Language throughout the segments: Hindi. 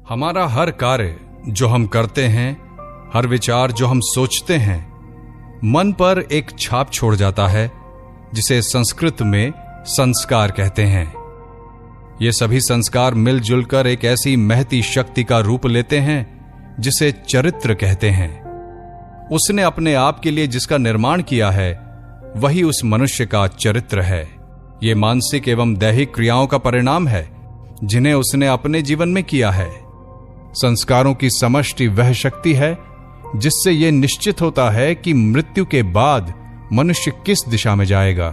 हमारा हर कार्य जो हम करते हैं, हर विचार जो हम सोचते हैं, मन पर एक छाप छोड़ जाता है, जिसे संस्कृत में संस्कार कहते हैं। ये सभी संस्कार मिलजुल कर एक ऐसी महती शक्ति का रूप लेते हैं जिसे चरित्र कहते हैं। उसने अपने आप के लिए जिसका निर्माण किया है, वही उस मनुष्य का चरित्र है। ये मानसिक एवं दैहिक क्रियाओं का परिणाम है जिन्हें उसने अपने जीवन में किया है। संस्कारों की समष्टि वह शक्ति है जिससे यह निश्चित होता है कि मृत्यु के बाद मनुष्य किस दिशा में जाएगा।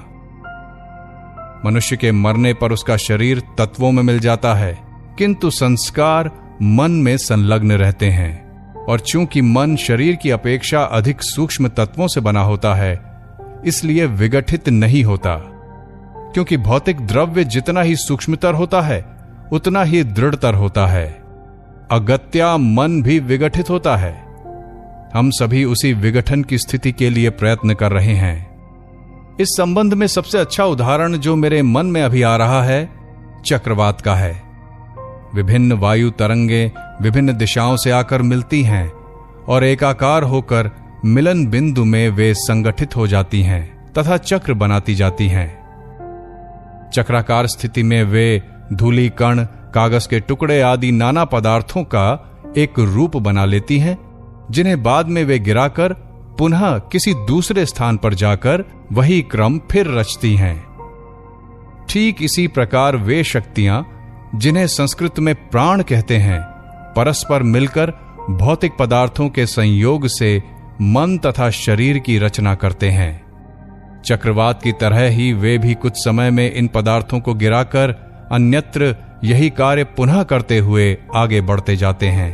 मनुष्य के मरने पर उसका शरीर तत्वों में मिल जाता है, किंतु संस्कार मन में संलग्न रहते हैं। और चूंकि मन शरीर की अपेक्षा अधिक सूक्ष्म तत्वों से बना होता है, इसलिए विघटित नहीं होता। क्योंकि भौतिक द्रव्य जितना ही सूक्ष्मतर होता है, उतना ही दृढ़तर होता है। अगत्या मन भी विघटित होता है। हम सभी उसी विघटन की स्थिति के लिए प्रयत्न कर रहे हैं। इस संबंध में सबसे अच्छा उदाहरण जो मेरे मन में अभी आ रहा है, चक्रवात का है। विभिन्न वायु तरंगें विभिन्न दिशाओं से आकर मिलती हैं और एकाकार होकर मिलन बिंदु में वे संगठित हो जाती हैं तथा चक्र बनाती जाती हैं। चक्राकार स्थिति में वे धूली कण, कागज के टुकड़े आदि नाना पदार्थों का एक रूप बना लेती हैं, जिन्हें बाद में वे गिराकर पुनः किसी दूसरे स्थान पर जाकर वही क्रम फिर रचती हैं। ठीक इसी प्रकार वे शक्तियां, जिन्हें संस्कृत में प्राण कहते हैं, परस्पर मिलकर भौतिक पदार्थों के संयोग से मन तथा शरीर की रचना करते हैं। चक्रवात की तरह ही वे भी कुछ समय में इन पदार्थों को गिराकर अन्यत्र यही कार्य पुनः करते हुए आगे बढ़ते जाते हैं।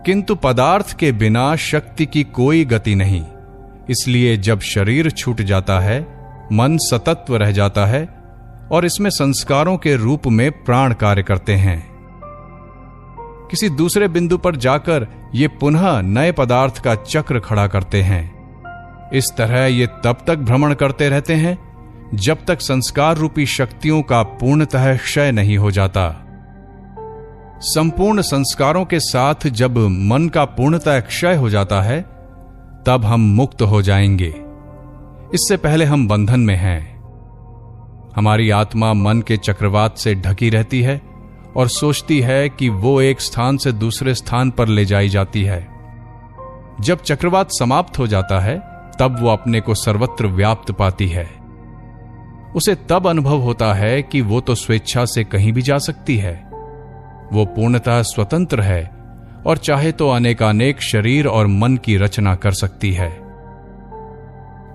किंतु पदार्थ के बिना शक्ति की कोई गति नहीं। इसलिए जब शरीर छूट जाता है, मन सतत्व रह जाता है और इसमें संस्कारों के रूप में प्राण कार्य करते हैं। किसी दूसरे बिंदु पर जाकर ये पुनः नए पदार्थ का चक्र खड़ा करते हैं। इस तरह ये तब तक भ्रमण करते रहते हैं जब तक संस्कार रूपी शक्तियों का पूर्णतः क्षय नहीं हो जाता। संपूर्ण संस्कारों के साथ जब मन का पूर्णतः क्षय हो जाता है, तब हम मुक्त हो जाएंगे। इससे पहले हम बंधन में हैं। हमारी आत्मा मन के चक्रवात से ढकी रहती है और सोचती है कि वो एक स्थान से दूसरे स्थान पर ले जाई जाती है। जब चक्रवात समाप्त हो जाता है, तब वो अपने को सर्वत्र व्याप्त पाती है। उसे तब अनुभव होता है कि वो तो स्वेच्छा से कहीं भी जा सकती है। वो पूर्णतः स्वतंत्र है और चाहे तो अनेकानेक शरीर और मन की रचना कर सकती है।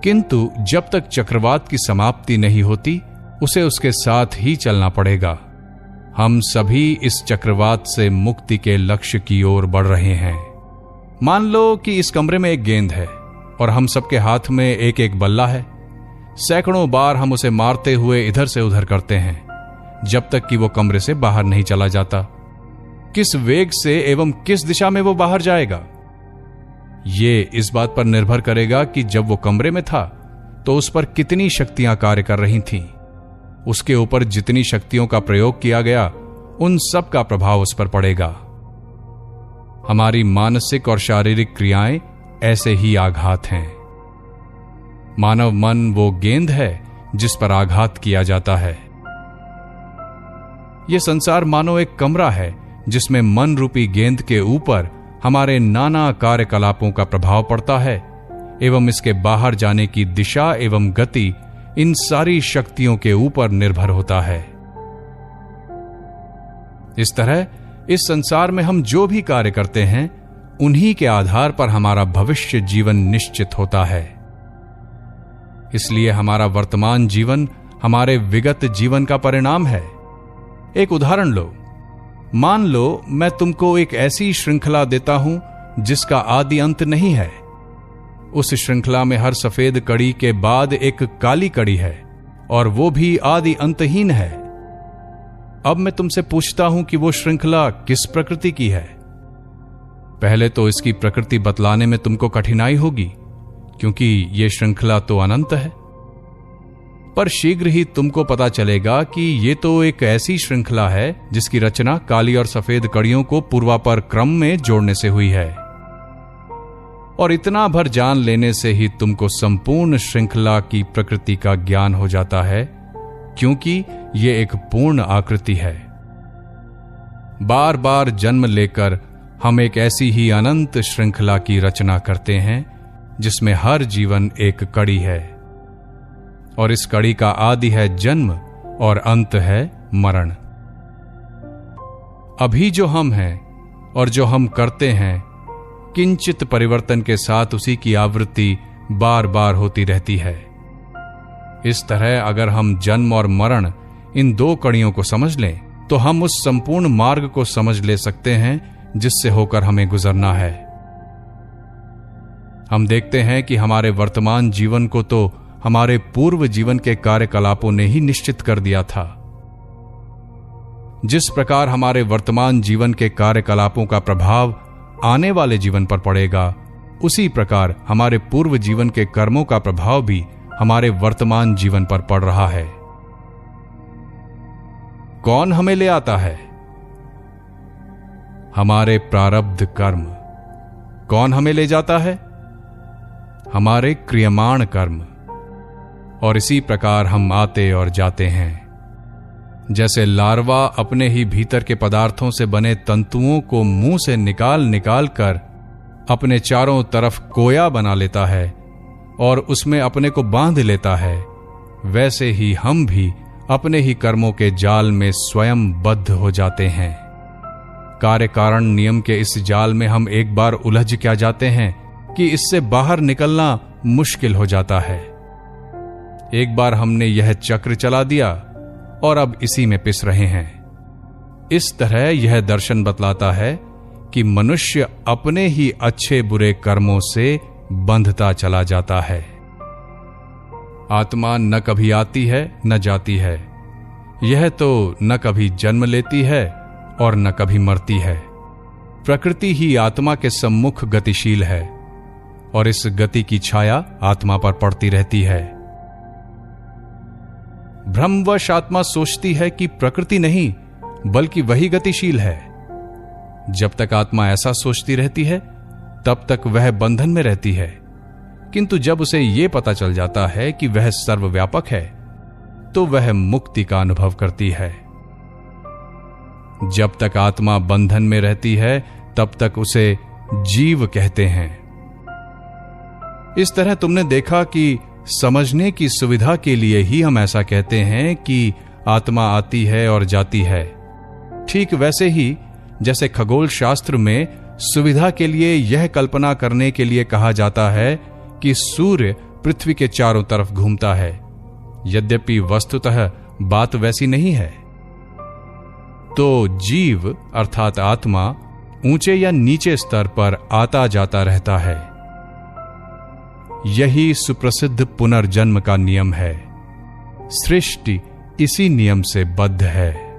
किंतु जब तक चक्रवात की समाप्ति नहीं होती, उसे उसके साथ ही चलना पड़ेगा। हम सभी इस चक्रवात से मुक्ति के लक्ष्य की ओर बढ़ रहे हैं। मान लो कि इस कमरे में एक गेंद है और हम सबके हाथ में एक एक बल्ला है। सैकड़ों बार हम उसे मारते हुए इधर से उधर करते हैं, जब तक कि वो कमरे से बाहर नहीं चला जाता। किस वेग से एवं किस दिशा में वो बाहर जाएगा, ये इस बात पर निर्भर करेगा कि जब वो कमरे में था तो उस पर कितनी शक्तियां कार्य कर रही थीं। उसके ऊपर जितनी शक्तियों का प्रयोग किया गया, उन सब का प्रभाव उस पर पड़ेगा। हमारी मानसिक और शारीरिक क्रियाएं ऐसे ही आघात हैं। मानव मन वो गेंद है जिस पर आघात किया जाता है। यह संसार मानो एक कमरा है जिसमें मन रूपी गेंद के ऊपर हमारे नाना कार्यकलापों का प्रभाव पड़ता है एवं इसके बाहर जाने की दिशा एवं गति इन सारी शक्तियों के ऊपर निर्भर होता है। इस तरह इस संसार में हम जो भी कार्य करते हैं, उन्हीं के आधार पर हमारा भविष्य जीवन निश्चित होता है। इसलिए हमारा वर्तमान जीवन हमारे विगत जीवन का परिणाम है। एक उदाहरण लो। मान लो मैं तुमको एक ऐसी श्रृंखला देता हूं जिसका आदि अंत नहीं है। उस श्रृंखला में हर सफेद कड़ी के बाद एक काली कड़ी है और वो भी आदि अंतहीन है। अब मैं तुमसे पूछता हूं कि वो श्रृंखला किस प्रकृति की है। पहले तो इसकी प्रकृति बतलाने में तुमको कठिनाई होगी, क्योंकि यह श्रृंखला तो अनंत है। पर शीघ्र ही तुमको पता चलेगा कि ये तो एक ऐसी श्रृंखला है जिसकी रचना काली और सफेद कड़ियों को पूर्वापर क्रम में जोड़ने से हुई है। और इतना भर जान लेने से ही तुमको संपूर्ण श्रृंखला की प्रकृति का ज्ञान हो जाता है, क्योंकि ये एक पूर्ण आकृति है। बार बार जन्म लेकर हम एक ऐसी ही अनंत श्रृंखला की रचना करते हैं जिसमें हर जीवन एक कड़ी है, और इस कड़ी का आदि है जन्म और अंत है मरण। अभी जो हम हैं और जो हम करते हैं, किंचित परिवर्तन के साथ उसी की आवृत्ति बार बार होती रहती है। इस तरह अगर हम जन्म और मरण इन दो कड़ियों को समझ लें तो हम उस संपूर्ण मार्ग को समझ ले सकते हैं जिससे होकर हमें गुजरना है। हम देखते हैं कि हमारे वर्तमान जीवन को तो हमारे पूर्व जीवन के कार्यकलापों ने ही निश्चित कर दिया था। जिस प्रकार हमारे वर्तमान जीवन के कार्यकलापों का प्रभाव आने वाले जीवन पर पड़ेगा, उसी प्रकार हमारे पूर्व जीवन के कर्मों का प्रभाव भी हमारे वर्तमान जीवन पर पड़ रहा है। कौन हमें ले आता है? हमारे प्रारब्ध कर्म। कौन हमें ले जाता है? हमारे क्रियमाण कर्म। और इसी प्रकार हम आते और जाते हैं। जैसे लार्वा अपने ही भीतर के पदार्थों से बने तंतुओं को मुंह से निकाल निकाल कर अपने चारों तरफ कोया बना लेता है और उसमें अपने को बांध लेता है, वैसे ही हम भी अपने ही कर्मों के जाल में स्वयं बद्ध हो जाते हैं। कार्य कारण नियम के इस जाल में हम एक बार उलझ क्या जाते हैं कि इससे बाहर निकलना मुश्किल हो जाता है। एक बार हमने यह चक्र चला दिया और अब इसी में पिस रहे हैं। इस तरह यह दर्शन बतलाता है कि मनुष्य अपने ही अच्छे बुरे कर्मों से बंधता चला जाता है। आत्मा न कभी आती है न जाती है। यह तो न कभी जन्म लेती है और न कभी मरती है। प्रकृति ही आत्मा के सम्मुख गतिशील है और इस गति की छाया आत्मा पर पड़ती रहती है। भ्रमवश आत्मा सोचती है कि प्रकृति नहीं बल्कि वही गतिशील है। जब तक आत्मा ऐसा सोचती रहती है तब तक वह बंधन में रहती है, किंतु जब उसे यह पता चल जाता है कि वह सर्वव्यापक है तो वह मुक्ति का अनुभव करती है। जब तक आत्मा बंधन में रहती है तब तक उसे जीव कहते हैं। इस तरह तुमने देखा कि समझने की सुविधा के लिए ही हम ऐसा कहते हैं कि आत्मा आती है और जाती है। ठीक वैसे ही जैसे खगोल शास्त्र में सुविधा के लिए यह कल्पना करने के लिए कहा जाता है कि सूर्य पृथ्वी के चारों तरफ घूमता है, यद्यपि वस्तुतः बात वैसी नहीं है। तो जीव अर्थात आत्मा ऊंचे या नीचे स्तर पर आता जाता रहता है। यही सुप्रसिद्ध पुनर्जन्म का नियम है। सृष्टि इसी नियम से बद्ध है।